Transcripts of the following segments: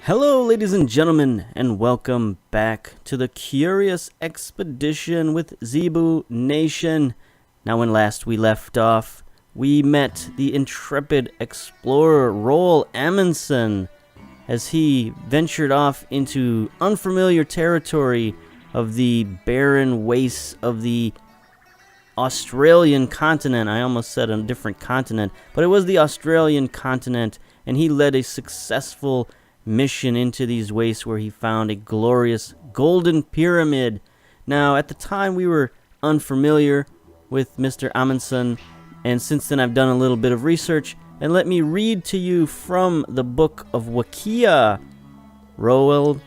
Hello, ladies and gentlemen, and welcome back to the Curious Expedition with Zebu Nation. Now, when last we left off, we met the intrepid explorer Roald Amundsen as he ventured off into unfamiliar territory of the barren wastes of the Australian continent. I almost said a different continent, but it was the Australian continent, and he led a successful mission into these wastes where he found a glorious golden pyramid. Now, at the time, we were unfamiliar with Mr. Amundsen, and since then I've done a little bit of research, and let me read to you from the book of Wikia. Roald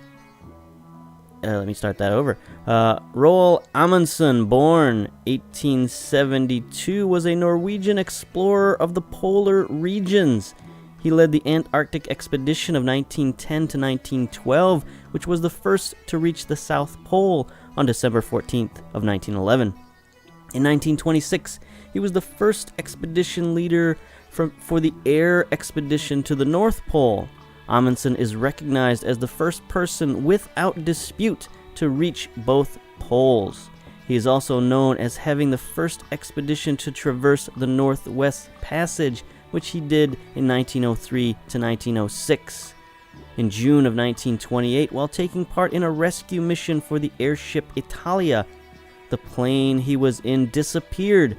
Amundsen, born 1872, was a Norwegian explorer of the polar regions. He led the Antarctic expedition of 1910 to 1912, which was the first to reach the South Pole on December 14th of 1911. In 1926, he was the first expedition leader for the air expedition to the North Pole. Amundsen is recognized as the first person without dispute to reach both poles. He is also known as having the first expedition to traverse the Northwest Passage, which he did in 1903 to 1906. In June of 1928, while taking part in a rescue mission for the airship Italia, the plane he was in disappeared.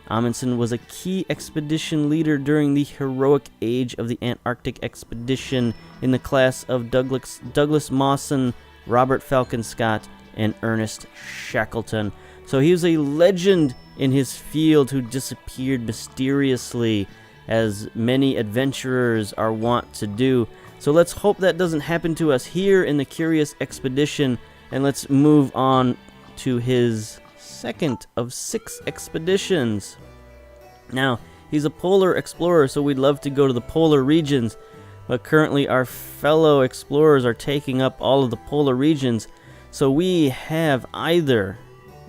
Amundsen was a key expedition leader during the heroic age of the Antarctic expedition in the class of Douglas Mawson, Robert Falcon Scott, and Ernest Shackleton. So he was a legend in his field who disappeared mysteriously, as many adventurers are wont to do. So let's hope that doesn't happen to us here in the Curious Expedition, and let's move on to his second of 6 expeditions. Now, he's a polar explorer, so we'd love to go to the polar regions, but currently our fellow explorers are taking up all of the polar regions. So we have either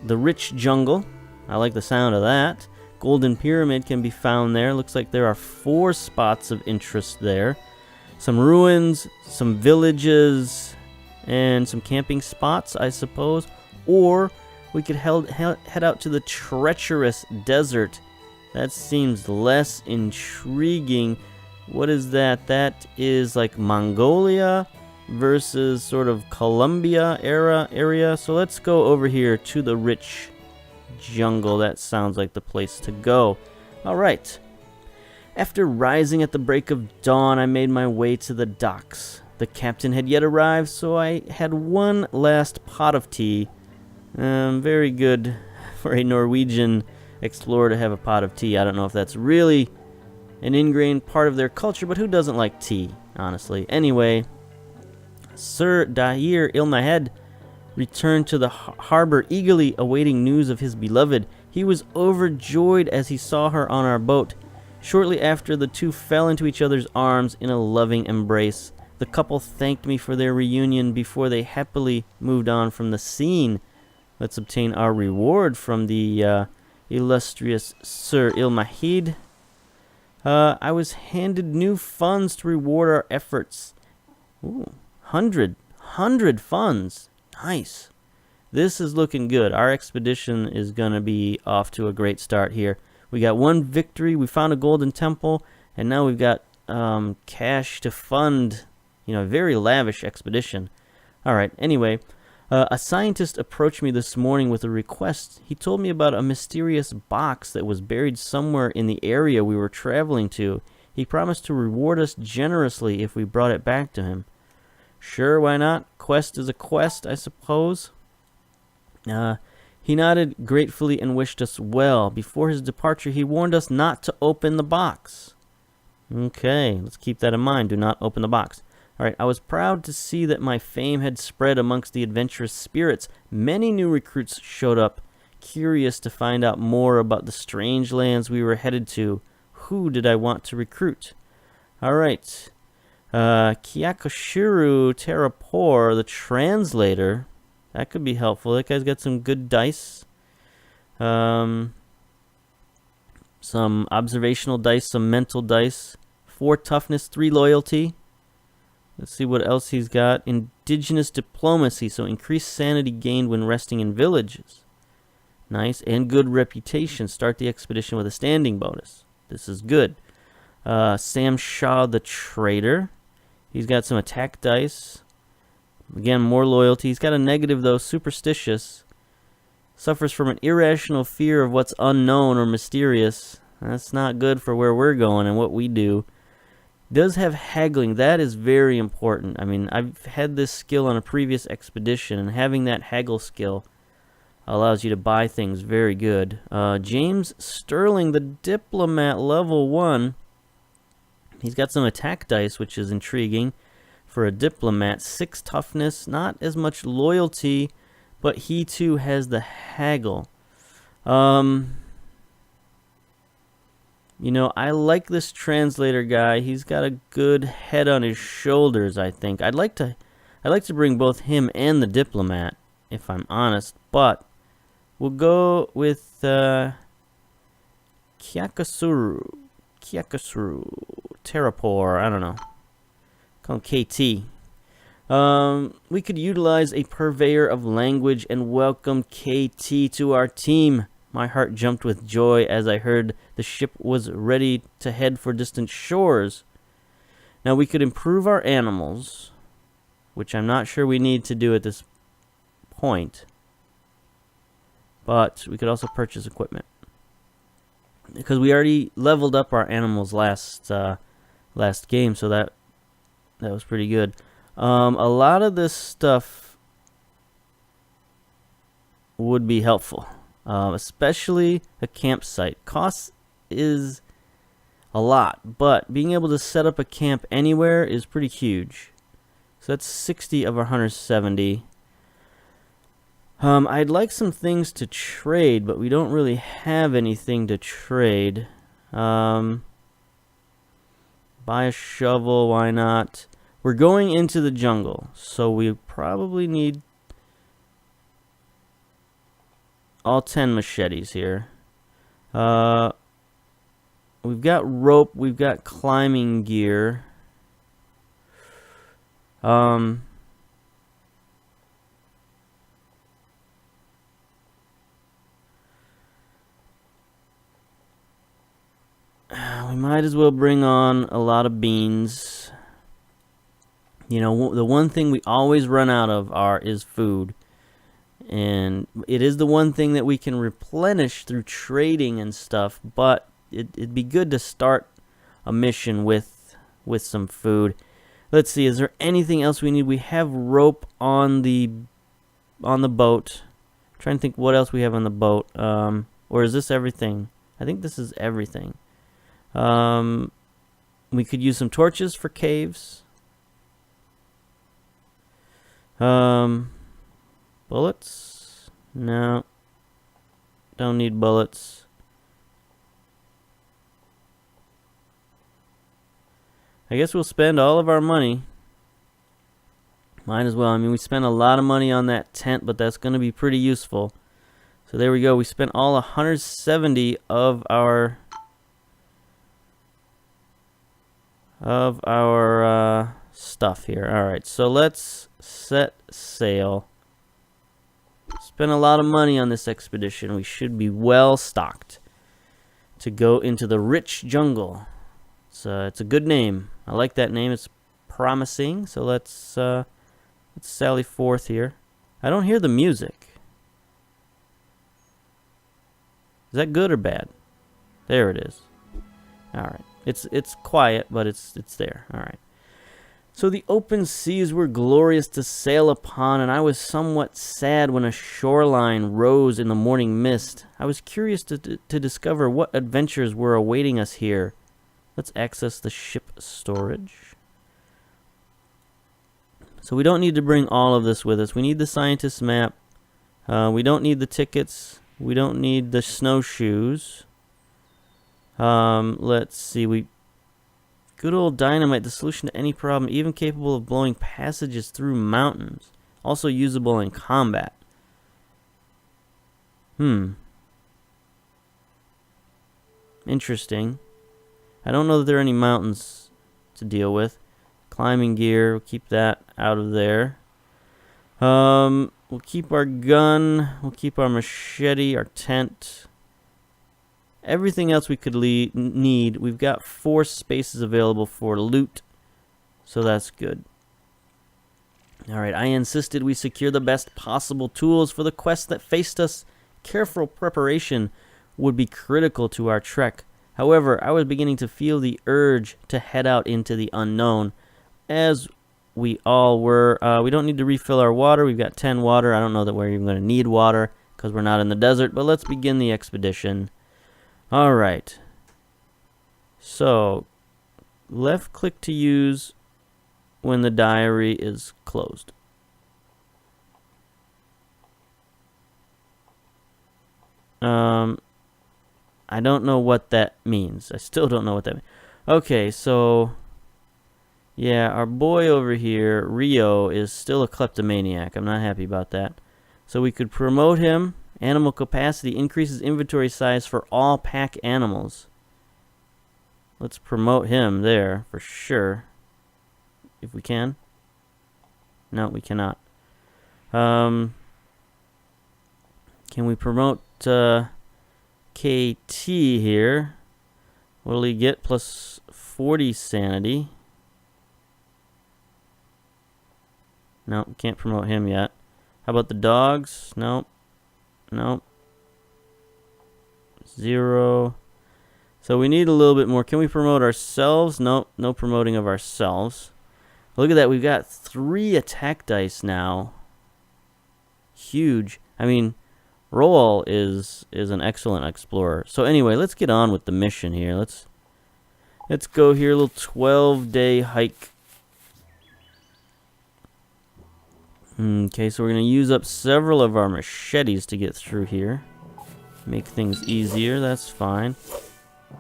the rich jungle, I like the sound of that. Golden Pyramid can be found there. Looks like there are 4 spots of interest there. Some ruins, some villages, and some camping spots, I suppose. Or we could head out to the treacherous desert. That seems less intriguing. What is that? That is like Mongolia versus sort of Colombia area. So let's go over here to the rich jungle. That sounds like the place to go. Alright. After rising at the break of dawn, I made my way to the docks. The captain had yet arrived, so I had one last pot of tea. Very good for a Norwegian explorer to have a pot of tea. I don't know if that's really an ingrained part of their culture, but who doesn't like tea, honestly? Anyway, Sir Dahir Ilmahed returned to the harbor, eagerly awaiting news of his beloved. He was overjoyed as he saw her on our boat. Shortly after, the two fell into each other's arms in a loving embrace. The couple thanked me for their reunion before they happily moved on from the scene. Let's obtain our reward from the illustrious Sir Ilmahed. I was handed new funds to reward our efforts. Ooh, 100 funds. Nice. This is looking good. Our expedition is going to be off to a great start here. We got 1 victory. We found a golden temple. And now we've got cash to fund, a very lavish expedition. Alright, anyway. A scientist approached me this morning with a request. He told me about a mysterious box that was buried somewhere in the area we were traveling to. He promised to reward us generously if we brought it back to him. Sure, why not? Quest is a quest, I suppose. He nodded gratefully and wished us well. Before his departure, he warned us not to open the box. Okay, let's keep that in mind. Do not open the box. Alright, I was proud to see that my fame had spread amongst the adventurous spirits. Many new recruits showed up, curious to find out more about the strange lands we were headed to. Who did I want to recruit? Alright. Kiyakoshiru Terrapor, the Translator. That could be helpful. That guy's got some good dice. Some observational dice, some mental dice. 4 toughness, 3 loyalty. Let's see what else he's got. Indigenous diplomacy, so increased sanity gained when resting in villages. Nice. And good reputation. Start the expedition with a standing bonus. This is good. Sam Shaw the Trader. He's got some attack dice. Again, more loyalty. He's got a negative, though. Superstitious. Suffers from an irrational fear of what's unknown or mysterious. That's not good for where we're going and what we do. Does have haggling. That is very important. I mean, I've had this skill on a previous expedition, and having that haggle skill allows you to buy things very good. James Sterling, the Diplomat, level 1. He's got some attack dice, which is intriguing for a Diplomat. 6 toughness, not as much loyalty, but he too has the haggle. You know, I like this Translator guy. He's got a good head on his shoulders, I think. I'd like to bring both him and the Diplomat, if I'm honest, but we'll go with Kyakasuru, Terrapor, I don't know. Call him KT. We could utilize a purveyor of language and welcome KT to our team. My heart jumped with joy as I heard the ship was ready to head for distant shores. Now we could improve our animals, which I'm not sure we need to do at this point. But we could also purchase equipment, because we already leveled up our animals last game, so that was pretty good. A lot of this stuff would be helpful, especially a campsite. Cost is a lot, but being able to set up a camp anywhere is pretty huge. So that's 60 of our 170. I'd like some things to trade, but we don't really have anything to trade. Buy a shovel, why not? We're going into the jungle, so we probably need all 10 machetes here. We've got rope, we've got climbing gear. We might as well bring on a lot of beans. You know, the one thing we always run out of is food. And it is the one thing that we can replenish through trading and stuff, but it'd be good to start a mission with some food. Let's see, is there anything else we need? We have rope on the boat. I'm trying to think what else we have on the boat. Or is this everything? I think this is everything. We could use some torches for caves. Bullets? No. Don't need bullets. I guess we'll spend all of our money. Might as well. I mean, we spent a lot of money on that tent, but that's going to be pretty useful. So there we go. We spent all 170 of our stuff here. Alright, so let's set sail. Spent a lot of money on this expedition. We should be well stocked to go into the rich jungle. It's a good name. I like that name. It's promising. So let's sally forth here. I don't hear the music. Is that good or bad? There it is. Alright. It's quiet, but it's there. Alright. So the open seas were glorious to sail upon, and I was somewhat sad when a shoreline rose in the morning mist. I was curious to discover what adventures were awaiting us here. Let's access the ship storage. So we don't need to bring all of this with us. We need the scientist's map. We don't need the tickets. We don't need the snowshoes. Let's see. Good old dynamite, the solution to any problem, even capable of blowing passages through mountains. Also usable in combat. Interesting. I don't know that there are any mountains to deal with. Climbing gear, we'll keep that out of there. We'll keep our gun, we'll keep our machete, our tent. Everything else we could need. We've got 4 spaces available for loot, so that's good. Alright, I insisted we secure the best possible tools for the quest that faced us. Careful preparation would be critical to our trek. However, I was beginning to feel the urge to head out into the unknown, as we all were. We don't need to refill our water. We've got 10 water. I don't know that we're even going to need water because we're not in the desert, but let's begin the expedition. Alright. So, left click to use when the diary is closed. I don't know what that means. I still don't know what that means. Okay, so yeah, our boy over here, Rio, is still a kleptomaniac. I'm not happy about that. So we could promote him. Animal capacity increases inventory size for all pack animals. Let's promote him there for sure. If we can. No, we cannot. Can we promote KT here? What'll he get? Plus 40 sanity. No, we can't promote him yet. How about the dogs? Nope. Nope. 0. So we need a little bit more. Can we promote ourselves? Nope. No promoting of ourselves. Look at that. We've got 3 attack dice now. Huge. I mean, Roel is an excellent explorer. So anyway, let's get on with the mission here. Let's go here. A little 12-day hike. Okay, so we're going to use up several of our machetes to get through here. Make things easier. That's fine.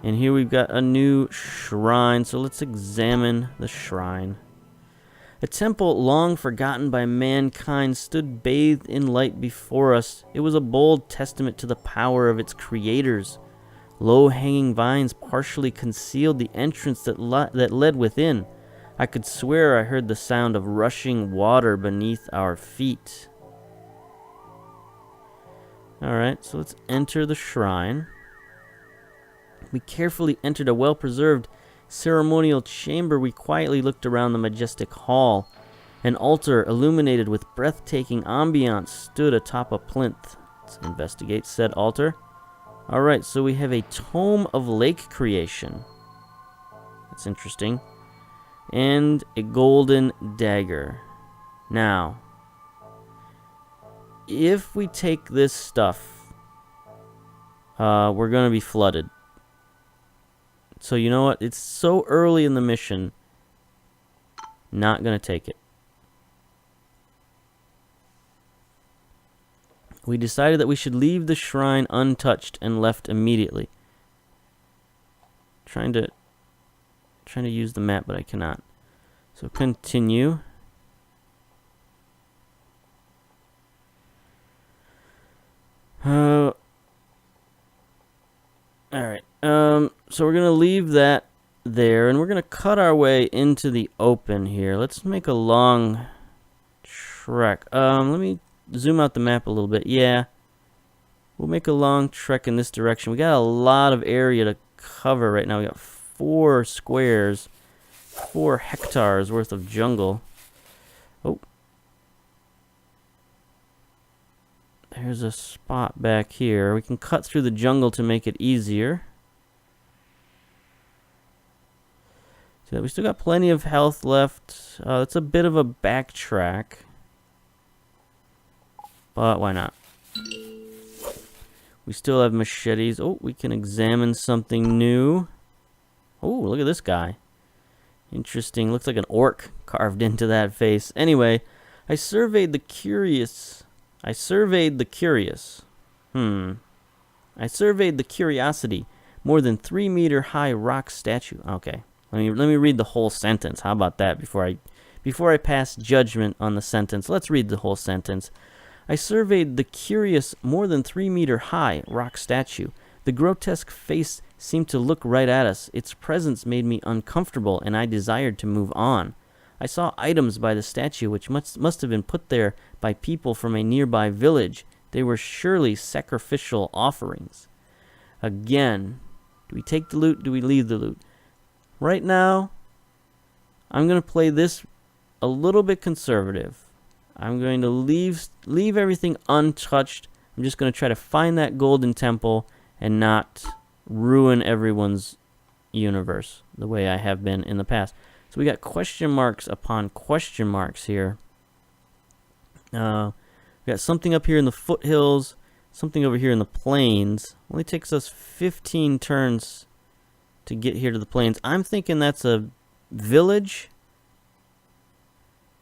And here we've got a new shrine. So let's examine the shrine. A temple long forgotten by mankind stood bathed in light before us. It was a bold testament to the power of its creators. Low-hanging vines partially concealed the entrance that led within. I could swear I heard the sound of rushing water beneath our feet. Alright, so let's enter the shrine. We carefully entered a well-preserved ceremonial chamber. We quietly looked around the majestic hall. An altar illuminated with breathtaking ambiance stood atop a plinth. Let's investigate said altar. Alright, so we have a tome of lake creation. That's interesting. And a golden dagger. Now, if we take this stuff, we're going to be flooded. So you know what? It's so early in the mission. Not going to take it. We decided that we should leave the shrine untouched and left immediately. Trying to use the map, but I cannot. So continue. Alright. So we're going to leave that there, and we're going to cut our way into the open here. Let's make a long trek. Let me zoom out the map a little bit. Yeah. We'll make a long trek in this direction. We got a lot of area to cover right now. We got 4 squares, 4 hectares worth of jungle. Oh. There's a spot back here. We can cut through the jungle to make it easier. So we still got plenty of health left. It's a bit of a backtrack. But why not? We still have machetes. Oh, we can examine something new. Oh, look at this guy. Interesting. Looks like an orc carved into that face. Anyway, I surveyed the curious. I surveyed the curiosity. More than 3-meter high rock statue. Okay. Let me read the whole sentence. How about that before I pass judgment on the sentence? Let's read the whole sentence. I surveyed the curious, more than 3-meter high rock statue. The grotesque face seemed to look right at us. Its presence made me uncomfortable, and I desired to move on. I saw items by the statue which must have been put there by people from a nearby village. They were surely sacrificial offerings. Again, do we take the loot? Do we leave the loot? Right now, I'm going to play this a little bit conservative. I'm going to leave everything untouched. I'm just going to try to find that golden temple and not ruin everyone's universe the way I have been in the past. So we got question marks upon question marks here. We got something up here in the foothills, something over here in the plains. Only takes us 15 turns to get here to the plains. I'm thinking that's a village,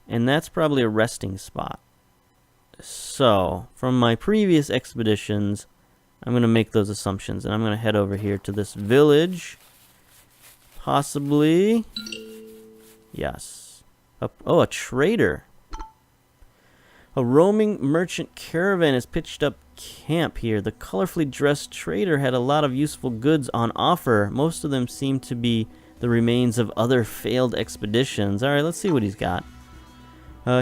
and that's probably a resting spot. So, from my previous expeditions, I'm going to make those assumptions, and I'm going to head over here to this village. Possibly. Yes. Oh, a trader. A roaming merchant caravan has pitched up camp here. The colorfully dressed trader had a lot of useful goods on offer. Most of them seem to be the remains of other failed expeditions. All right, let's see what he's got.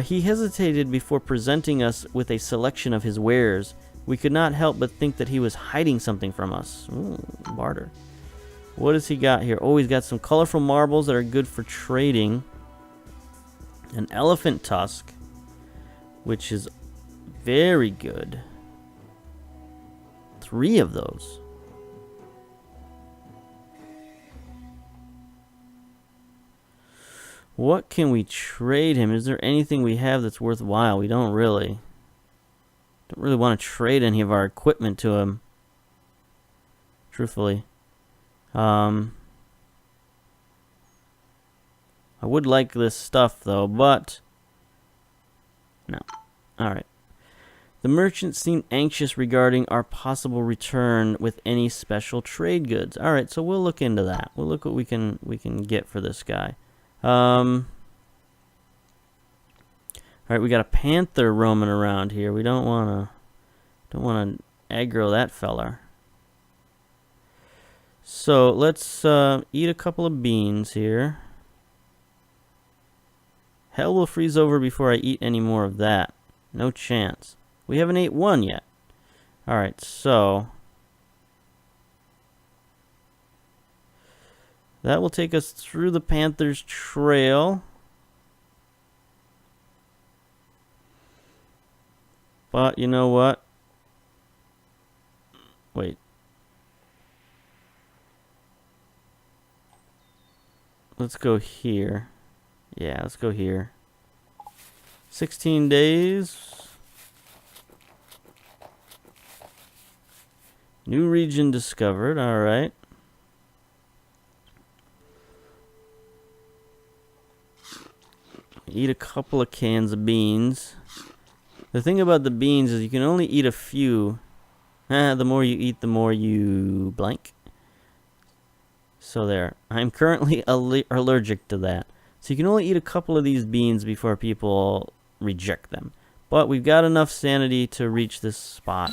He hesitated before presenting us with a selection of his wares. We could not help but think that he was hiding something from us. Ooh, barter. What has he got here? Oh, he's got some colorful marbles that are good for trading. An elephant tusk, which is very good. 3 of those. What can we trade him? Is there anything we have that's worthwhile? We don't really. Don't really want to trade any of our equipment to him. Truthfully. I would like this stuff though, but no. Alright. The merchant seemed anxious regarding our possible return with any special trade goods. Alright, so we'll look into that. We'll look what we can get for this guy. Alright, we got a panther roaming around here. We don't wanna aggro that feller. So let's eat a couple of beans here. Hell will freeze over before I eat any more of that. No chance. We haven't ate one yet. Alright, so that will take us through the Panther's trail. But you know what? Wait. Let's go here. Yeah, let's go here. 16 days. New region discovered. Alright. Eat a couple of cans of beans. The thing about the beans is you can only eat a few. The more you eat, the more you blank. So there. I'm currently allergic to that. So you can only eat a couple of these beans before people reject them. But we've got enough sanity to reach this spot.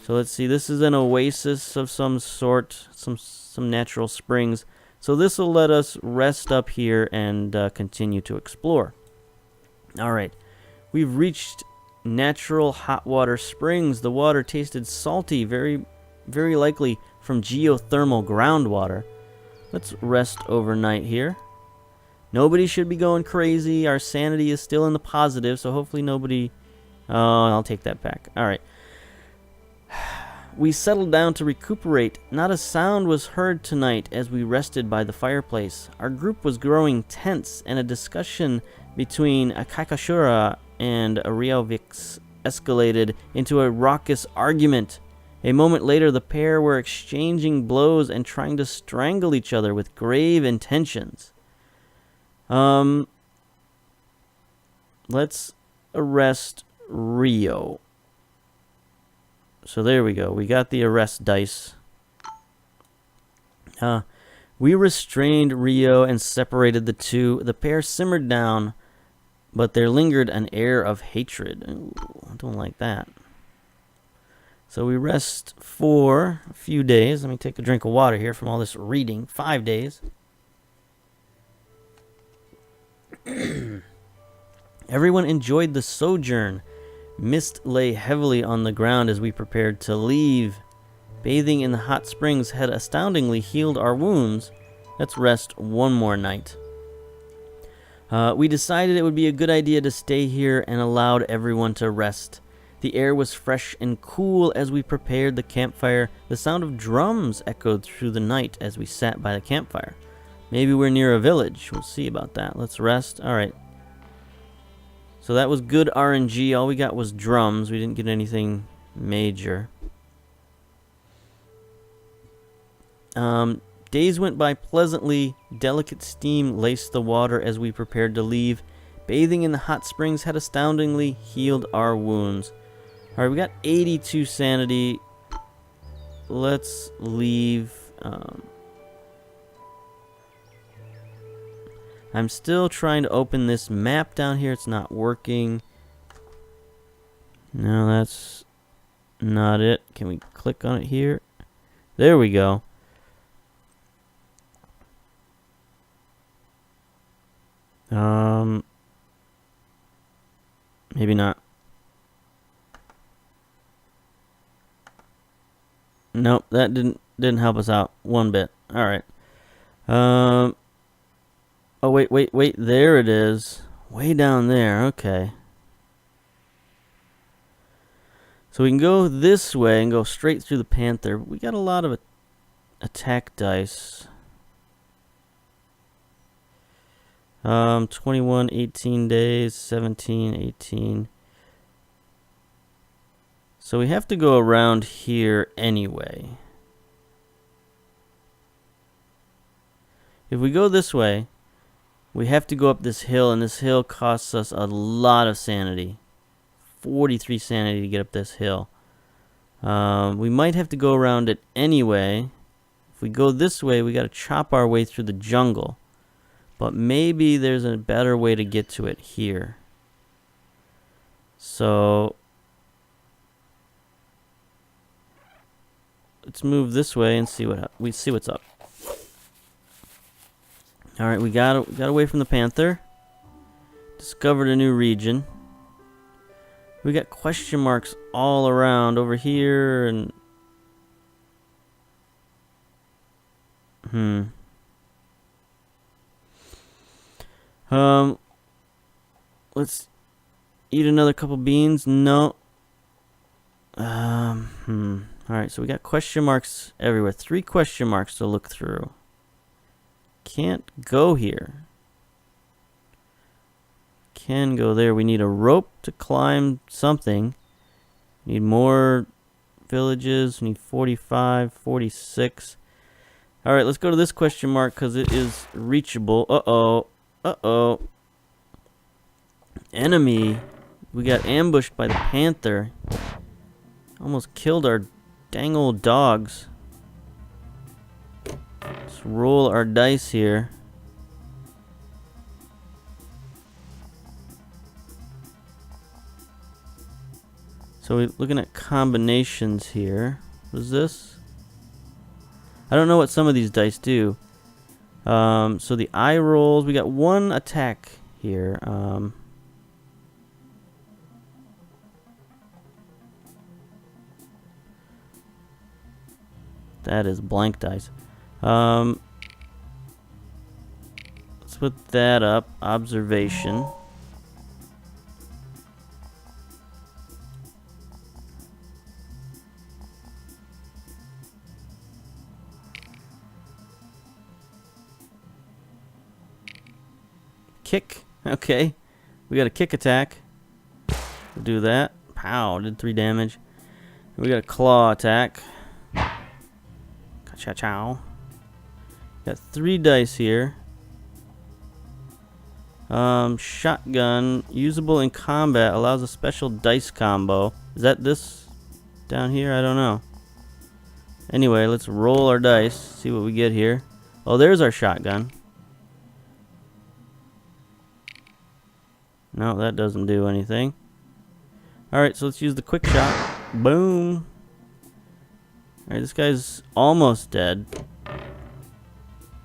So let's see. This is an oasis of some sort. Some natural springs. So this will let us rest up here and continue to explore. Alright. We've reached natural hot water springs. The water tasted salty, very likely from geothermal groundwater. Let's rest overnight here. Nobody should be going crazy. Our sanity is still in the positive, so hopefully nobody... Oh, I'll take that back. Alright. We settled down to recuperate. Not a sound was heard tonight as we rested by the fireplace. Our group was growing tense, and a discussion between Kakashura and Ariovix escalated into a raucous argument. A moment later, the pair were exchanging blows and trying to strangle each other with grave intentions. Let's arrest Rio. So there we go. We got the arrest dice. We restrained Rio and separated the two. The pair simmered down, but there lingered an air of hatred. Ooh, I don't like that. So we rest for a few days. Let me take a drink of water here from all this reading. 5 days. Everyone enjoyed the sojourn. Mist lay heavily on the ground as we prepared to leave. Bathing in the hot springs had astoundingly healed our wounds. Let's rest one more night. We decided it would be a good idea to stay here and allowed everyone to rest. The air was fresh and cool as we prepared the campfire. The sound of drums echoed through the night as we sat by the campfire. Maybe we're near a village. We'll see about that. Let's rest. All right. So that was good RNG. All we got was drums. We didn't get anything major. Days went by pleasantly. Delicate steam laced the water as we prepared to leave. Bathing in the hot springs had astoundingly healed our wounds. All right, we got 82 sanity. Let's leave. I'm still trying to open this map down here. It's not working. No, that's not it. Can we click on it here? There we go. Maybe not. Nope, that didn't help us out one bit. All right. Oh, wait. There it is. Way down there. Okay. So we can go this way and go straight through the panther. We got a lot of attack dice. 21, 18 days, 17, 18. So we have to go around here anyway. If we go this way, we have to go up this hill, and this hill costs us a lot of sanity. 43 sanity to get up this hill. We might have to go around it anyway. If we go this way, we got to chop our way through the jungle. But maybe there's a better way to get to it here. So let's move this way and see what's up. All right, we got away from the panther. Discovered a new region. We got question marks all around over here and let's eat another couple beans. No. Alright, so we got question marks everywhere. 3 question marks to look through. Can't go here. Can go there. We need a rope to climb something. Need more villages. We need 45, 46. Alright, let's go to this question mark because it is reachable. Uh-oh. Enemy. We got ambushed by the panther. Almost killed our dang old dogs. Let's roll our dice here. So we're looking at combinations here. What is this? I don't know what some of these dice do. So the eye rolls, we got 1 attack here. That is blank dice. Let's put that up. Observation. Kick. Okay. We got a kick attack. We'll do that. Pow. Did 3 damage. We got a claw attack. Cha-chow. Got 3 dice here. Shotgun. Usable in combat. Allows a special dice combo. Is that this down here? I don't know. Anyway, let's roll our dice. See what we get here. Oh, there's our shotgun. No, that doesn't do anything. Alright, so let's use the quick shot. Boom. Alright, this guy's almost dead.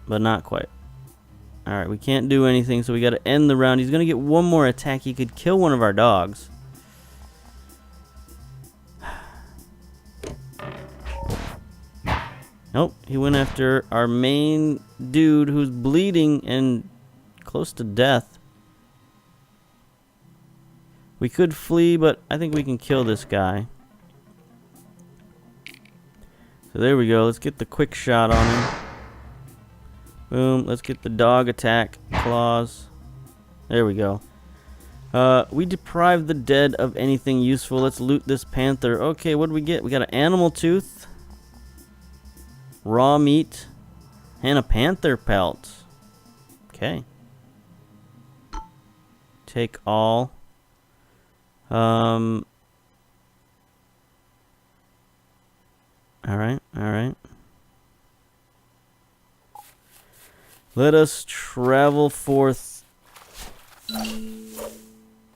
But not quite. Alright, we can't do anything, so we gotta end the round. He's gonna get one more attack. He could kill one of our dogs. Nope, he went after our main dude who's bleeding and close to death. We could flee, but I think we can kill this guy. So there we go. Let's get the quick shot on him. Boom. Let's get the dog attack. Claws. There we go. We deprived the dead of anything useful. Let's loot this panther. Okay, what do we get? We got an animal tooth, raw meat, and a panther pelt. Okay. Take all. Alright, alright. Let us travel forth.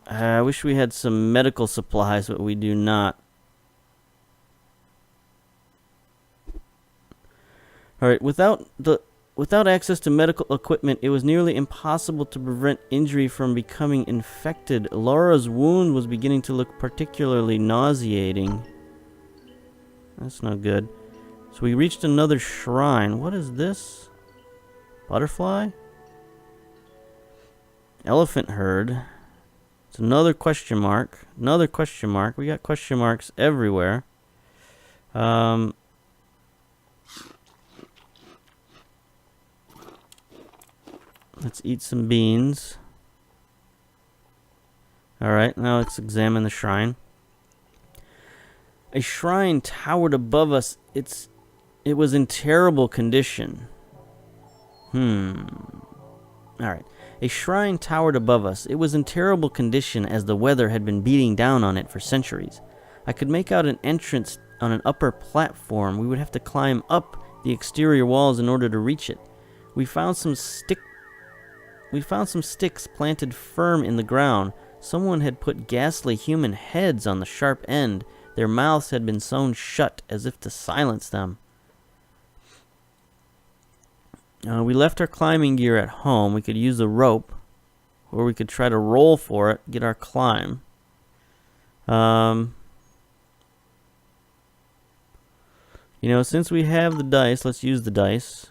I wish we had some medical supplies, but we do not. Alright, without access to medical equipment, it was nearly impossible to prevent injury from becoming infected. Laura's wound was beginning to look particularly nauseating. That's no good. So we reached another shrine. What is this? Butterfly? Elephant herd. It's another question mark. Another question mark. We got question marks everywhere. Let's eat some beans. Alright, now let's examine the shrine. A shrine towered above us. It was in terrible condition. Alright. A shrine towered above us. It was in terrible condition as the weather had been beating down on it for centuries. I could make out an entrance on an upper platform. We would have to climb up the exterior walls in order to reach it. We found some sticks planted firm in the ground. Someone had put ghastly human heads on the sharp end. Their mouths had been sewn shut as if to silence them. We left our climbing gear at home. We could use the rope, or we could try to roll for it, get our climb. Since we have the dice, let's use the dice.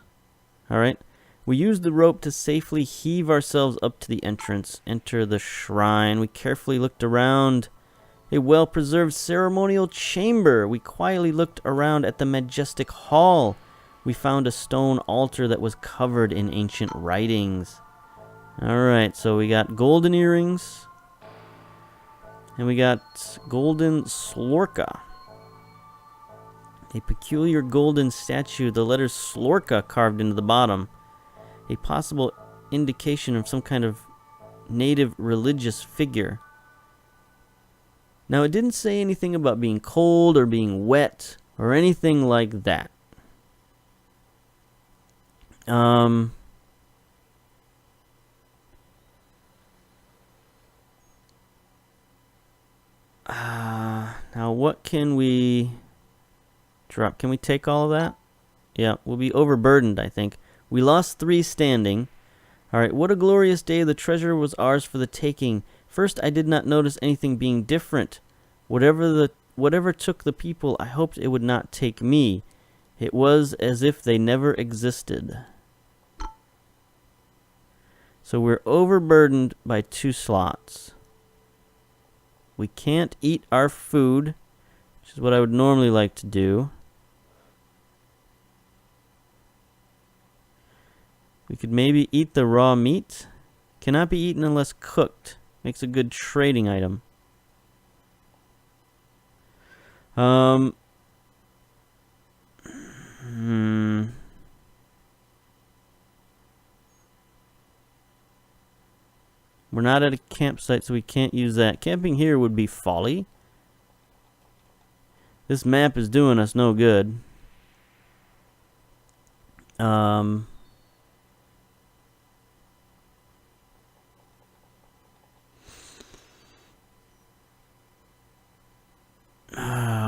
Alright. We used the rope to safely heave ourselves up to the entrance, enter the shrine. We carefully looked around. A well-preserved ceremonial chamber. We quietly looked around at the majestic hall. We found a stone altar that was covered in ancient writings. Alright, so we got golden earrings. And we got golden slorka. A peculiar golden statue, the letters slorka carved into the bottom. A possible indication of some kind of native religious figure. Now, it didn't say anything about being cold or being wet or anything like that. Now what can we drop? Can we take all of that? Yeah, we'll be overburdened, I think. We lost 3 standing. Alright, what a glorious day. The treasure was ours for the taking. First, I did not notice anything being different. Whatever took the people, I hoped it would not take me. It was as if they never existed. So we're overburdened by 2 slots. We can't eat our food, which is what I would normally like to do. We could maybe eat the raw meat. Cannot be eaten unless cooked. Makes a good trading item. We're not at a campsite, so we can't use that. Camping here would be folly. This map is doing us no good.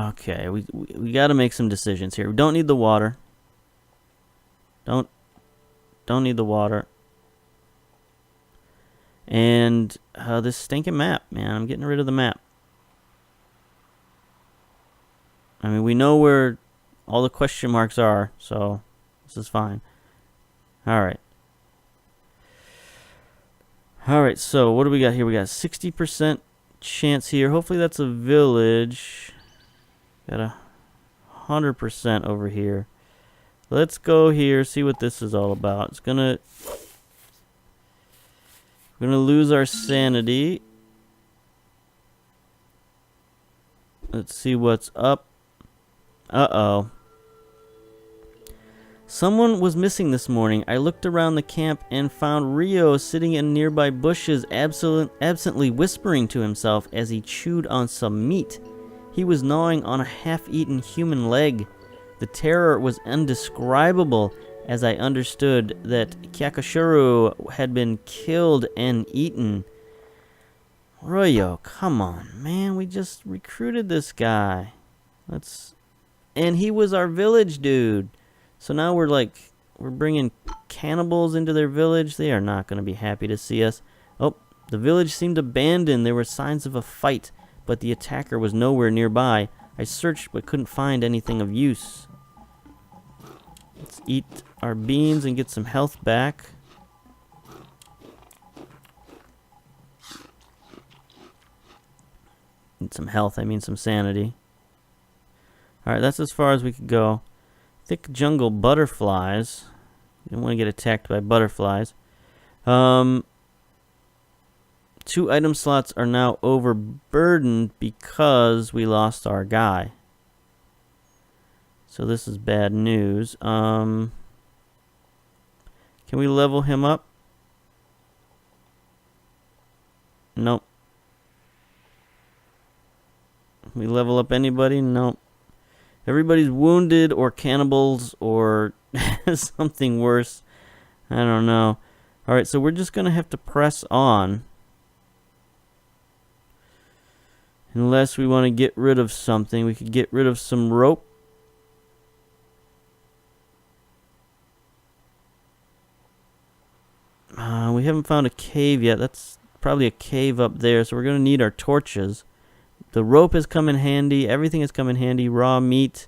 Okay, we got to make some decisions here. We don't need the water. Don't need the water. And this stinking map, man. I'm getting rid of the map. I mean, we know where all the question marks are, so this is fine. Alright. Alright, so what do we got here? We got 60% chance here. Hopefully that's a village. Got 100% over here. Let's go here, see what this is all about. We're gonna lose our sanity. Let's see what's up. Uh-oh. Someone was missing this morning. I looked around the camp and found Rio sitting in nearby bushes, absently whispering to himself as he chewed on some meat. He was gnawing on a half-eaten human leg. The terror was indescribable as I understood that Kyakashuru had been killed and eaten. Rio, come on, man. We just recruited this guy. And he was our village dude. So now we're bringing cannibals into their village. They are not going to be happy to see us. Oh, the village seemed abandoned. There were signs of a fight, but the attacker was nowhere nearby. I searched but couldn't find anything of use. Let's eat our beans and get some health back. Need some health, I mean some sanity. Alright, that's as far as we could go. Thick jungle butterflies. You don't want to get attacked by butterflies. 2 item slots are now overburdened because we lost our guy. So this is bad news. Can we level him up? Nope. Can we level up anybody? Nope. Everybody's wounded or cannibals or something worse. I don't know. Alright, so we're just going to have to press on. Unless we want to get rid of something. We could get rid of some rope. We haven't found a cave yet. That's probably a cave up there, so we're going to need our torches. The rope has come in handy. Everything has come in handy. Raw meat.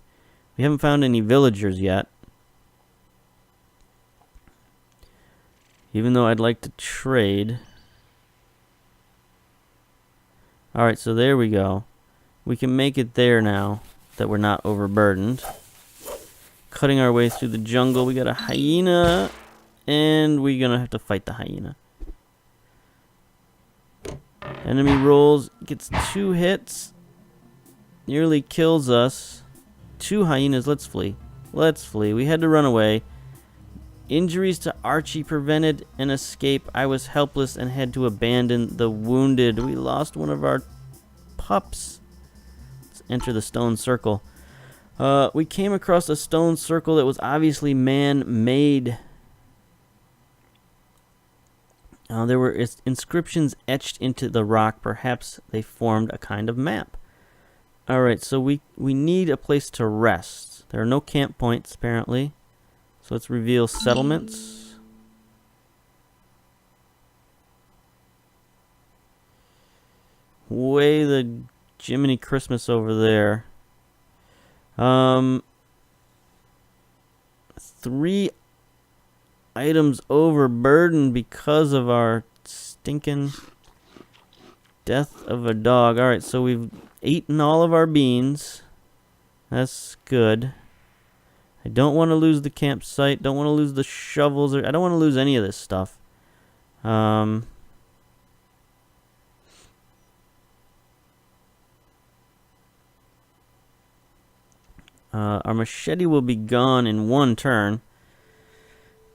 We haven't found any villagers yet. Even though I'd like to trade. Alright, so there we go. We can make it there now that we're not overburdened. Cutting our way through the jungle. We got a hyena. And we're going to have to fight the hyena. Enemy rolls, gets 2 hits, nearly kills us. 2 hyenas, let's flee. Let's flee. We had to run away. Injuries to Archie prevented an escape. I was helpless and had to abandon the wounded. We lost one of our pups. Let's enter the stone circle. We came across a stone circle that was obviously man-made. There were inscriptions etched into the rock. Perhaps they formed a kind of map. Alright, so we need a place to rest. There are no camp points, apparently. So let's reveal settlements. Way the Jiminy Christmas over there. 3 items overburdened because of our stinking death of a dog. Alright, so we've eaten all of our beans. That's good. I don't want to lose the campsite. Don't want to lose the shovels. I don't want to lose any of this stuff. Our machete will be gone in 1 turn.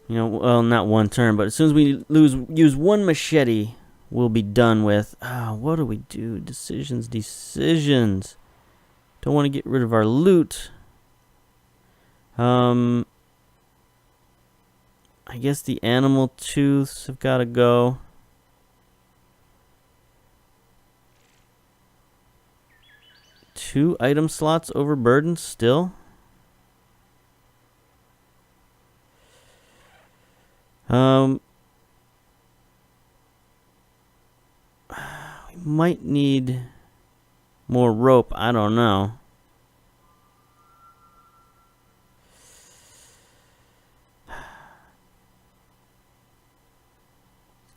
You know, well, not 1 turn, but as soon as we use 1 machete, we'll be done with. What do we do? Decisions. Don't want to get rid of our loot. I guess the animal tooths have got to go. Two item slots overburdened still. Might need more rope. I don't know.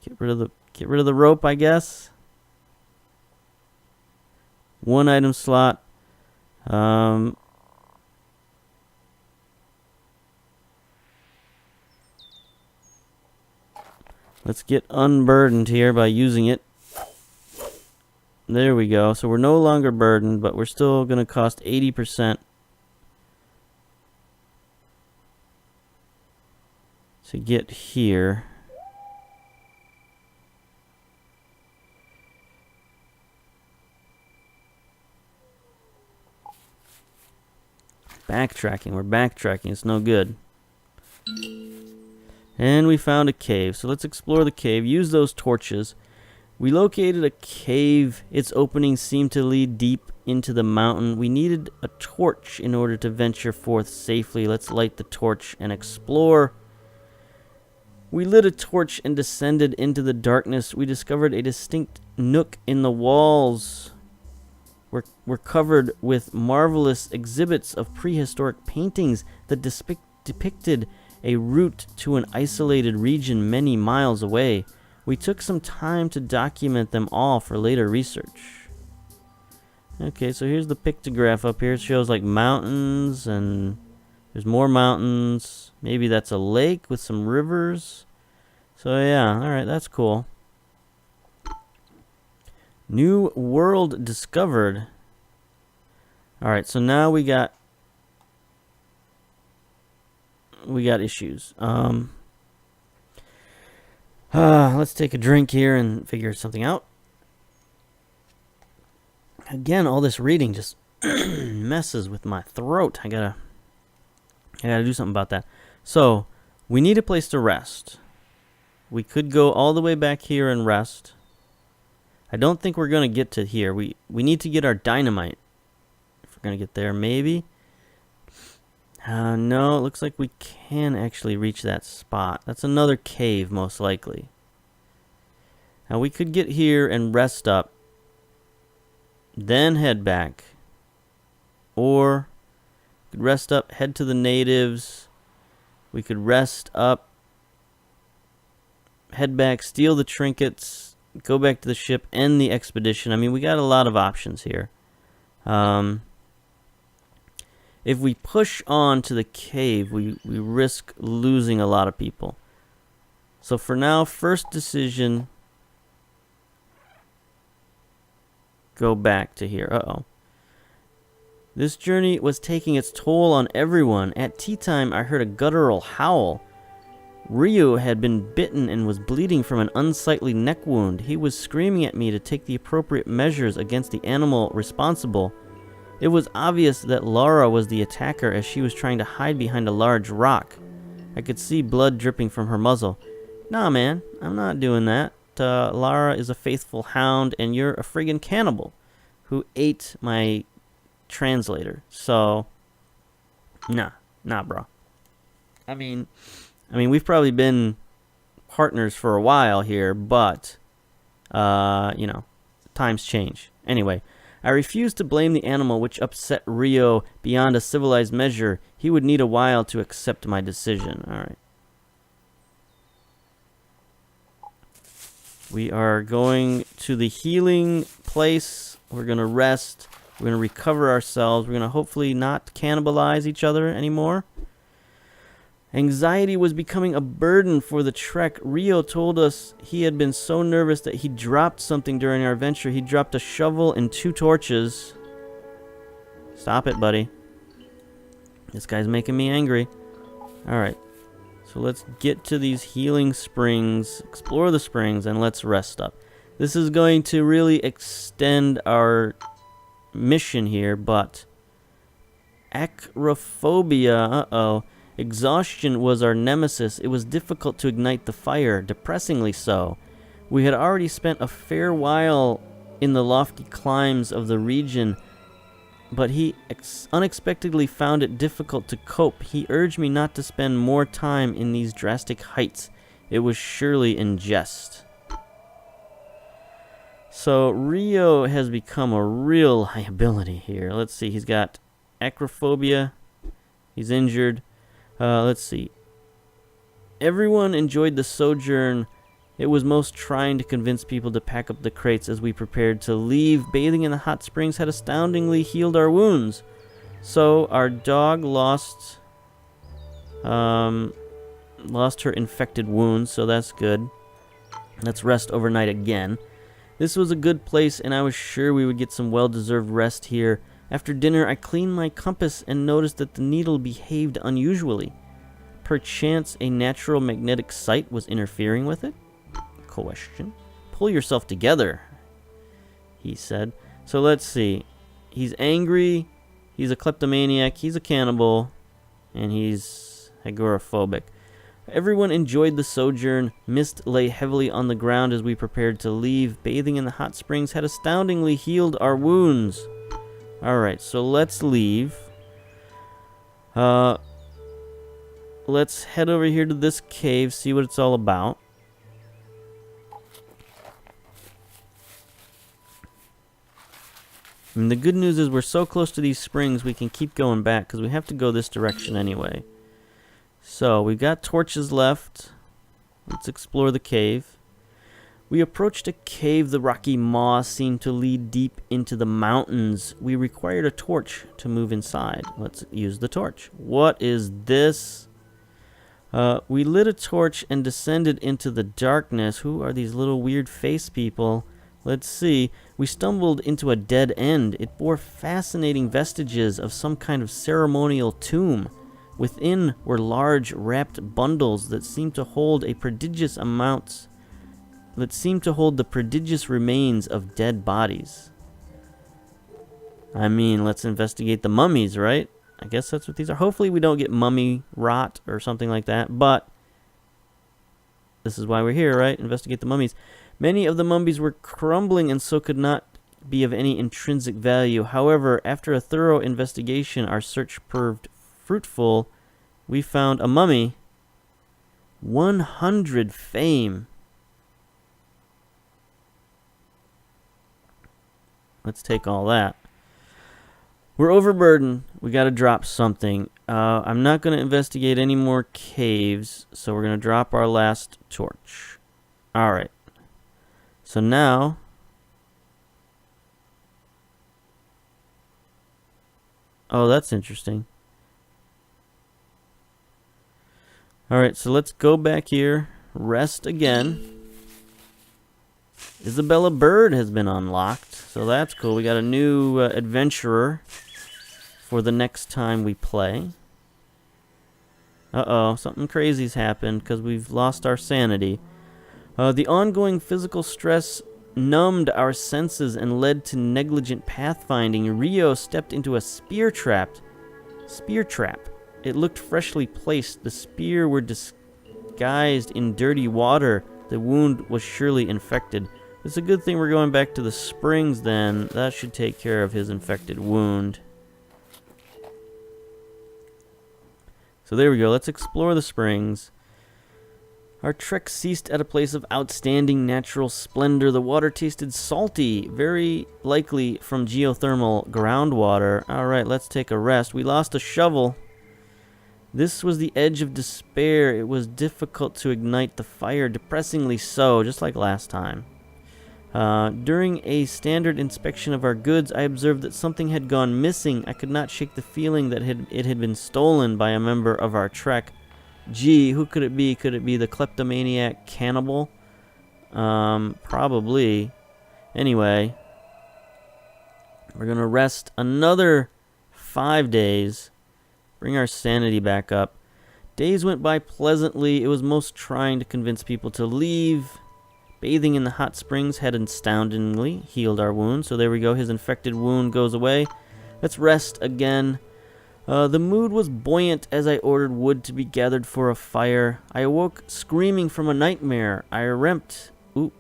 Get rid of the rope, I guess. One item slot. Let's get unburdened here by using it. There we go. So we're no longer burdened, but we're still going to cost 80% to get here. Backtracking. We're backtracking. It's no good. And we found a cave. So let's explore the cave. Use those torches. We located a cave. Its openings seemed to lead deep into the mountain. We needed a torch in order to venture forth safely. Let's light the torch and explore. We lit a torch and descended into the darkness. We discovered a distinct nook in the walls. We're covered with marvelous exhibits of prehistoric paintings that depicted a route to an isolated region many miles away. We took some time to document them all for later research. Okay, so here's the pictograph up here. It shows like mountains, and there's more mountains. Maybe that's a lake with some rivers. So yeah, alright, that's cool. New world discovered. Alright, so now we got issues. Let's take a drink here and figure something out. Again, all this reading just messes with my throat. I gotta do something about that. So, we need a place to rest. We could go all the way back here and rest. I don't think we're gonna get to here. We need to get our dynamite. If we're gonna get there, maybe. No, it looks like we can actually reach that spot. That's another cave, most likely. Now, we could get here and rest up, then head back. Or, we could rest up, head to the natives. We could rest up, head back, steal the trinkets, go back to the ship, end the expedition. I mean, we got a lot of options here. If we push on to the cave, we risk losing a lot of people. So for now, first decision, go back to here. Uh-oh. This journey was taking its toll on everyone. At tea time, I heard a guttural howl. Rio had been bitten and was bleeding from an unsightly neck wound. He was screaming at me to take the appropriate measures against the animal responsible. It was obvious that Lara was the attacker as she was trying to hide behind a large rock. I could see blood dripping from her muzzle. Nah, man, I'm not doing that. Lara is a faithful hound, and you're a friggin' cannibal who ate my translator. So, nah, bro. I mean, we've probably been partners for a while here, but, you know, times change. Anyway, I refused to blame the animal, which upset Rio beyond a civilized measure. He would need a while to accept my decision. All right. We are going to the healing place. We're going to rest. We're going to recover ourselves. We're going to hopefully not cannibalize each other anymore. Anxiety was becoming a burden for the trek. Rio told us he had been so nervous that he dropped something during our venture. He dropped a shovel and 2 torches. Stop it, buddy. This guy's making me angry. Alright. So let's get to these healing springs, explore the springs, and let's rest up. This is going to really extend our mission here, but acrophobia, exhaustion was our nemesis. It was difficult to ignite the fire, depressingly so. We had already spent a fair while in the lofty climbs of the region, but he unexpectedly found it difficult to cope. He urged me not to spend more time in these drastic heights. It was surely in jest. So Rio has become a real liability here. Let's see. He's got acrophobia. He's injured. Let's see. Everyone enjoyed the sojourn. It was most trying to convince people to pack up the crates as we prepared to leave. Bathing in the hot springs had astoundingly healed our wounds. So our dog lost her infected wounds, so that's good. Let's rest overnight again. This was a good place, and I was sure we would get some well-deserved rest here. After dinner, I cleaned my compass and noticed that the needle behaved unusually. Perchance a natural magnetic site was interfering with it? Question. Pull yourself together, he said. So let's see. He's angry, he's a kleptomaniac, he's a cannibal, and he's agoraphobic. Everyone enjoyed the sojourn. Mist lay heavily on the ground as we prepared to leave. Bathing in the hot springs had astoundingly healed our wounds. Alright, so let's leave. Let's head over here to this cave, see what it's all about. And the good news is we're so close to these springs we can keep going back because we have to go this direction anyway. So we've got torches left. Let's explore the cave. We approached a cave. The rocky maw seemed to lead deep into the mountains. We required a torch to move inside. Let's use the torch. What is this? We lit a torch and descended into the darkness. Who are these little weird face people? Let's see. We stumbled into a dead end. It bore fascinating vestiges of some kind of ceremonial tomb. Within were large wrapped bundles that seemed to hold the prodigious remains of dead bodies. I mean, let's investigate the mummies, right? I guess that's what these are. Hopefully we don't get mummy rot or something like that, but this is why we're here, right? Investigate the mummies. Many of the mummies were crumbling and so could not be of any intrinsic value. However, after a thorough investigation, our search proved fruitful. We found a mummy. 100 fame. Let's take all that. We're overburdened. We got to drop something. I'm not going to investigate any more caves, so we're going to drop our last torch. All right. So now, oh, that's interesting. All right, so let's go back here, rest again. Isabella Bird has been unlocked, so that's cool. We got a new adventurer for the next time we play. Uh-oh, something crazy's happened because we've lost our sanity. The ongoing physical stress numbed our senses and led to negligent pathfinding. Rio stepped into a spear trap. It looked freshly placed. The spear were disguised in dirty water. The wound was surely infected. It's a good thing we're going back to the springs then. That should take care of his infected wound. So there we go. Let's explore the springs. Our trek ceased at a place of outstanding natural splendor. The water tasted salty, very likely from geothermal groundwater. All right, let's take a rest. We lost a shovel. This was the edge of despair. It was difficult to ignite the fire, depressingly so, just like last time. During a standard inspection of our goods, I observed that something had gone missing. I could not shake the feeling that it had been stolen by a member of our trek. Gee, who could it be? Could it be the kleptomaniac cannibal? Probably. Anyway, we're going to rest another 5 days. Bring our sanity back up. Days went by pleasantly. It was most trying to convince people to leave. Bathing in the hot springs had astoundingly healed our wound. So there we go. His infected wound goes away. Let's rest again. The mood was buoyant as I ordered wood to be gathered for a fire. I awoke screaming from a nightmare. I dreamt that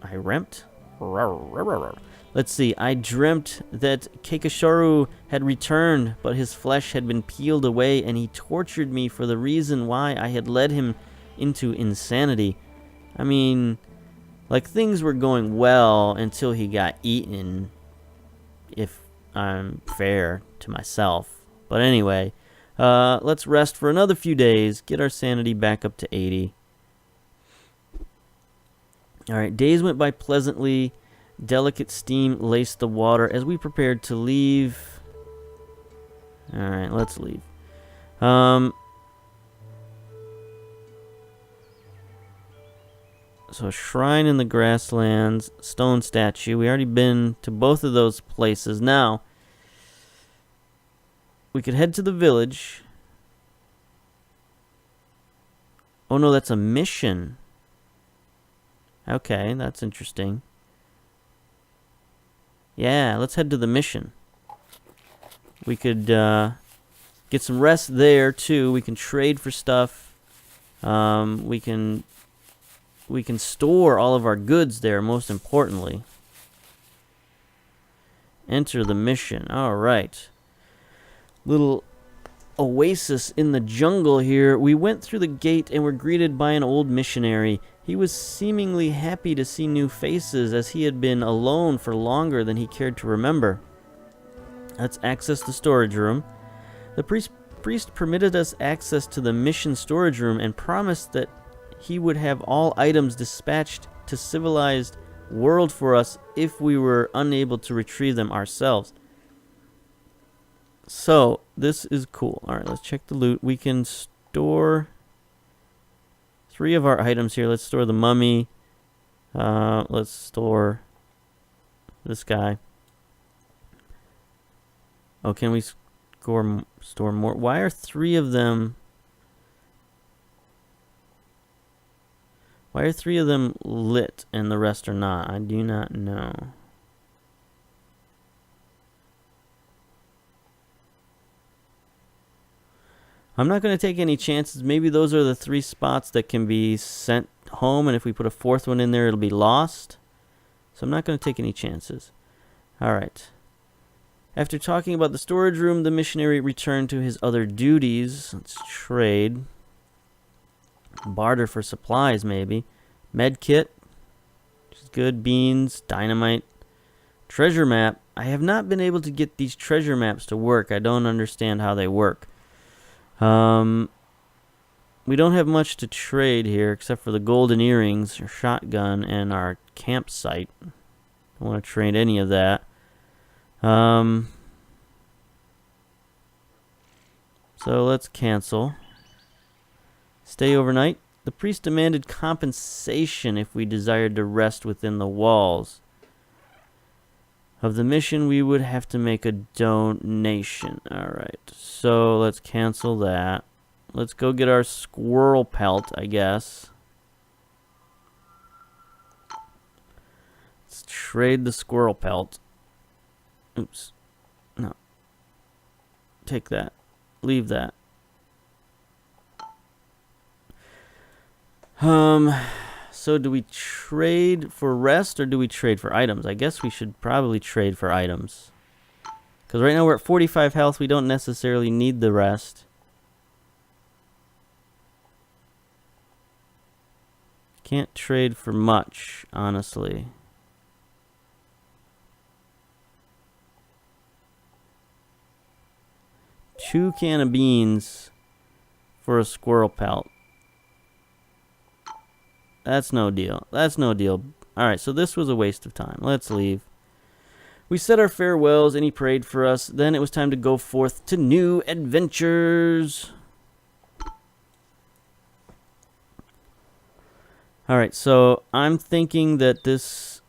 Keikashoru had returned, but his flesh had been peeled away, and he tortured me for the reason why I had led him into insanity. I mean, Like, things were going well until he got eaten, if I'm fair to myself. But anyway, let's rest for another few days, get our sanity back up to 80. Alright, days went by pleasantly. Delicate steam laced the water as we prepared to leave. Alright, let's leave. So, shrine in the grasslands, stone statue. We already been to both of those places. Now, we could head to the village. Oh no, that's a mission. Okay, that's interesting. Yeah, let's head to the mission. We could get some rest there too. We can trade for stuff. We can store all of our goods there, most importantly. Enter the mission. All right. Little oasis in the jungle here. We went through the gate and were greeted by an old missionary. He was seemingly happy to see new faces, as he had been alone for longer than he cared to remember. Let's access the storage room. The priest permitted us access to the mission storage room and promised that he would have all items dispatched to civilized world for us if we were unable to retrieve them ourselves. So, this is cool. Alright, let's check the loot. We can store 3 of our items here. Let's store the mummy. Let's store this guy. Oh, can we store more? Why are 3 of them... Why are 3 of them lit and the rest are not? I do not know. I'm not going to take any chances. Maybe those are the 3 spots that can be sent home, and if we put a 4th one in there, it'll be lost. So I'm not going to take any chances. Alright. After talking about the storage room, the missionary returned to his other duties. Let's trade. Barter for supplies, maybe. Med kit, which is good. Beans, dynamite. Treasure map. I have not been able to get these treasure maps to work. I don't understand how they work. We don't have much to trade here except for the golden earrings, our shotgun, and our campsite. Don't want to trade any of that. So let's cancel. Stay overnight. The priest demanded compensation if we desired to rest within the walls of the mission. We would have to make a donation. Alright, so let's cancel that. Let's go get our squirrel pelt, I guess. Let's trade the squirrel pelt. Oops. No. Take that. Leave that. So do we trade for rest or do we trade for items? I guess we should probably trade for items. Because right now we're at 45 health. We don't necessarily need the rest. Can't trade for much, honestly. Two can of beans for a squirrel pelt. That's no deal. That's no deal. Alright, so this was a waste of time. Let's leave. We said our farewells and he prayed for us. Then it was time to go forth to new adventures. Alright, so I'm thinking that this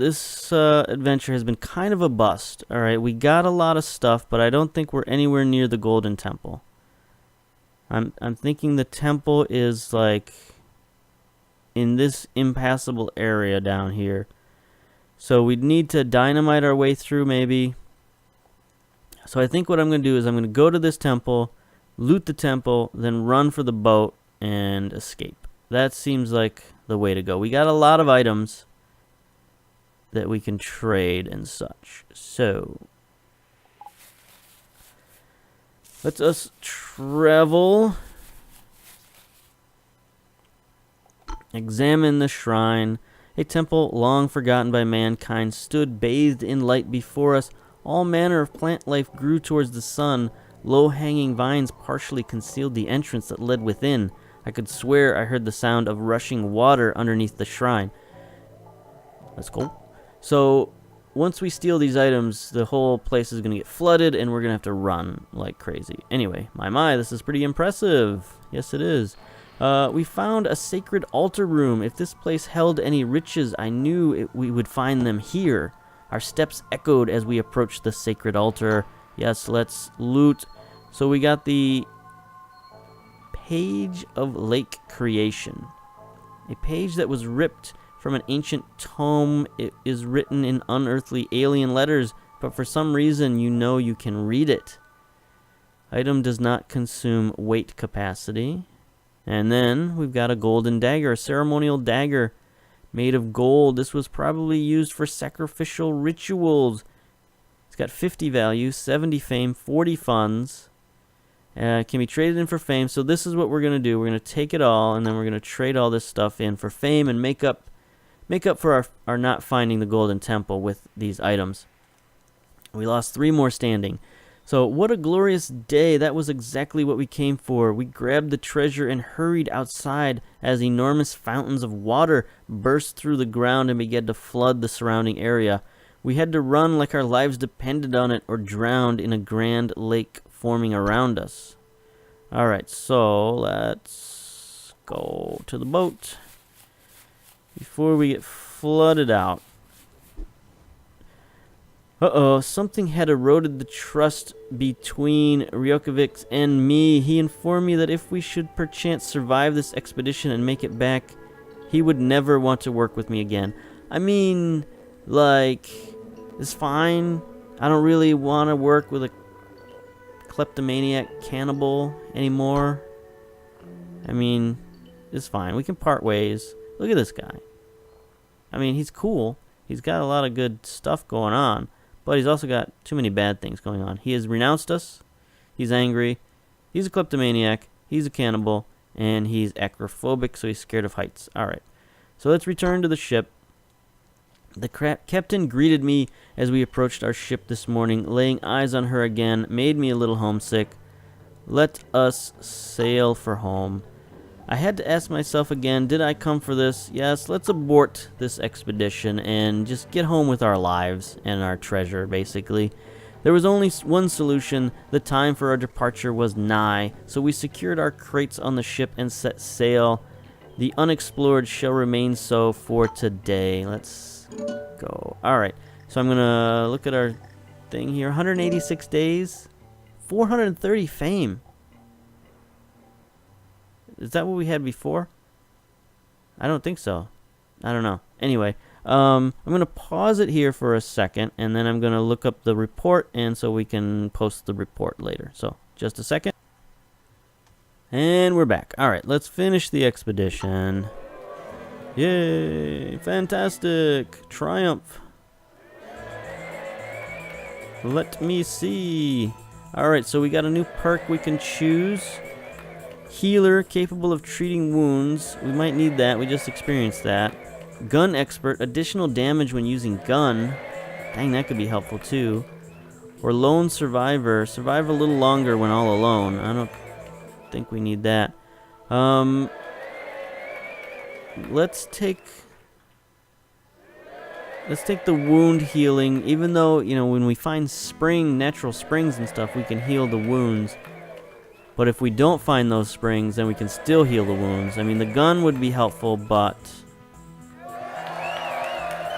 adventure has been kind of a bust. Alright, we got a lot of stuff, but I don't think we're anywhere near the Golden Temple. I'm thinking the temple is like in this impassable area down here. So we'd need to dynamite our way through maybe. So I think what I'm going to do is I'm going to go to this temple, loot the temple, then run for the boat and escape. That seems like the way to go. We got a lot of items that we can trade and such. So let us travel. Examine the shrine. A temple long forgotten by mankind stood bathed in light before us. All manner of plant life grew towards the sun. Low-hanging vines partially concealed the entrance that led within. I could swear I heard the sound of rushing water underneath the shrine. That's cool. So, once we steal these items, the whole place is going to get flooded, and we're going to have to run like crazy. Anyway, my, this is pretty impressive. Yes, it is. We found a sacred altar room. If this place held any riches, I knew we would find them here. Our steps echoed as we approached the sacred altar. Yes, let's loot. So we got the Page of Lake Creation. A page that was ripped from an ancient tome. It is written in unearthly alien letters, but for some reason you know you can read it. Item does not consume weight capacity. And then we've got a golden dagger, a ceremonial dagger made of gold. This was probably used for sacrificial rituals. It's got 50 value, 70 fame, 40 funds. Can be traded in for fame. So this is what we're going to do. We're going to take it all, and then we're going to trade all this stuff in for fame and make up for our not finding the golden temple with these items. We lost 3 more standing. So what a glorious day. That was exactly what we came for. We grabbed the treasure and hurried outside as enormous fountains of water burst through the ground and began to flood the surrounding area. We had to run like our lives depended on it or drowned in a grand lake forming around us. Alright, so let's go to the boat before we get flooded out. Uh-oh, something had eroded the trust between Ryokovic and me. He informed me that if we should perchance survive this expedition and make it back, he would never want to work with me again. I mean, like, it's fine. I don't really want to work with a kleptomaniac cannibal anymore. I mean, it's fine. We can part ways. Look at this guy. I mean, he's cool. He's got a lot of good stuff going on. But he's also got too many bad things going on. He has renounced us. He's angry. He's a kleptomaniac. He's a cannibal. And he's acrophobic, so he's scared of heights. Alright. So let's return to the ship. The captain greeted me as we approached our ship this morning. Laying eyes on her again made me a little homesick. Let us sail for home. I had to ask myself again, did I come for this? Yes, let's abort this expedition and just get home with our lives and our treasure, basically. There was only one solution. The time for our departure was nigh, so we secured our crates on the ship and set sail. The unexplored shall remain so for today. Let's go. Alright, so I'm going to look at our thing here. 186 days, 430 fame. Is that what we had before? I don't think so. I don't know. Anyway, I'm going to pause it here for a second, and then I'm going to look up the report, and so we can post the report later. So, just a second. And we're back. Alright, let's finish the expedition. Yay! Fantastic! Triumph! Let me see. Alright, so we got a new perk we can choose. Healer, capable of treating wounds. We might need that. We just experienced that. Gun expert, additional damage when using gun. Dang, that could be helpful too. Or lone survivor, survive a little longer when all alone. I don't think we need that. Let's take the wound healing. Even though, you know, when we find natural springs and stuff, we can heal the wounds. But if we don't find those springs, then we can still heal the wounds. I mean, the gun would be helpful, but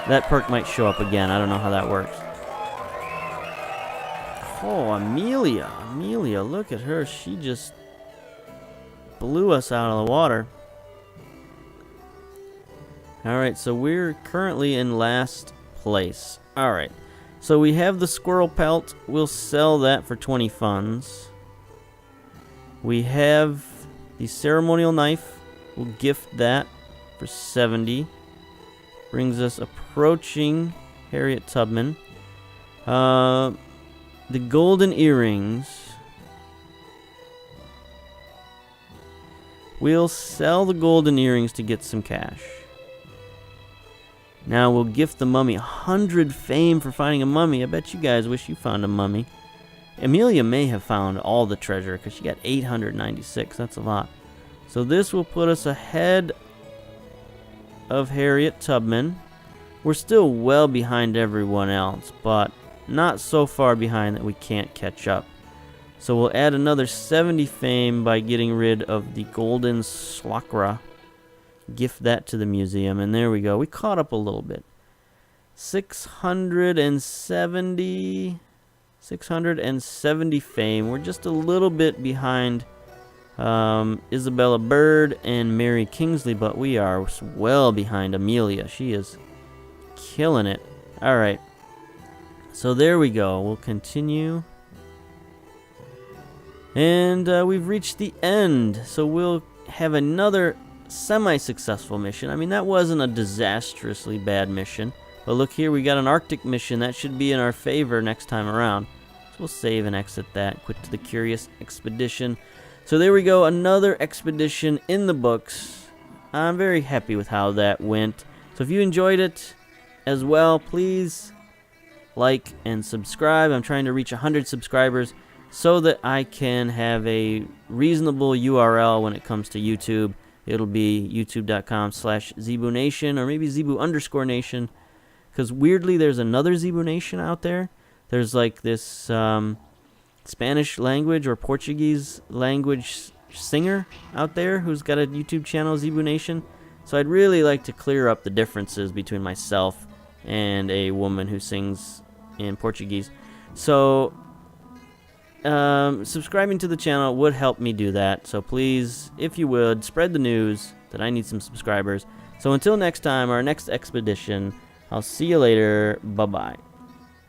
that perk might show up again. I don't know how that works. Oh, Amelia. Amelia, look at her. She just blew us out of the water. Alright, so we're currently in last place. Alright, so we have the squirrel pelt. We'll sell that for 20 funds. We have the ceremonial knife. We'll gift that for 70. Brings us approaching Harriet Tubman. The golden earrings. We'll sell the golden earrings to get some cash. Now we'll gift the mummy 100 fame for finding a mummy. I bet you guys wish you found a mummy. Amelia may have found all the treasure because she got 896. That's a lot. So this will put us ahead of Harriet Tubman. We're still well behind everyone else, but not so far behind that we can't catch up. So we'll add another 70 fame by getting rid of the golden slacra. Gift that to the museum, and there we go. We caught up a little bit. 670 fame. We're just a little bit behind Isabella Bird and Mary Kingsley, but we are well behind Amelia. She is killing it. All right. So there we go. We'll continue. And we've reached the end. So we'll have another semi-successful mission. I mean, that wasn't a disastrously bad mission. But look here, we got an Arctic mission. That should be in our favor next time around. So we'll save and exit that. Quit to the Curious Expedition. So there we go. Another expedition in the books. I'm very happy with how that went. So if you enjoyed it as well, please like and subscribe. I'm trying to reach 100 subscribers so that I can have a reasonable URL when it comes to YouTube. It'll be youtube.com/ZebuNation or maybe Zebu_Nation. Because weirdly, there's another Zebu Nation out there. There's like this Spanish language or Portuguese language singer out there who's got a YouTube channel, Zebu Nation. So I'd really like to clear up the differences between myself and a woman who sings in Portuguese. So subscribing to the channel would help me do that. So please, if you would, spread the news that I need some subscribers. So until next time, our next expedition, I'll see you later. Bye-bye.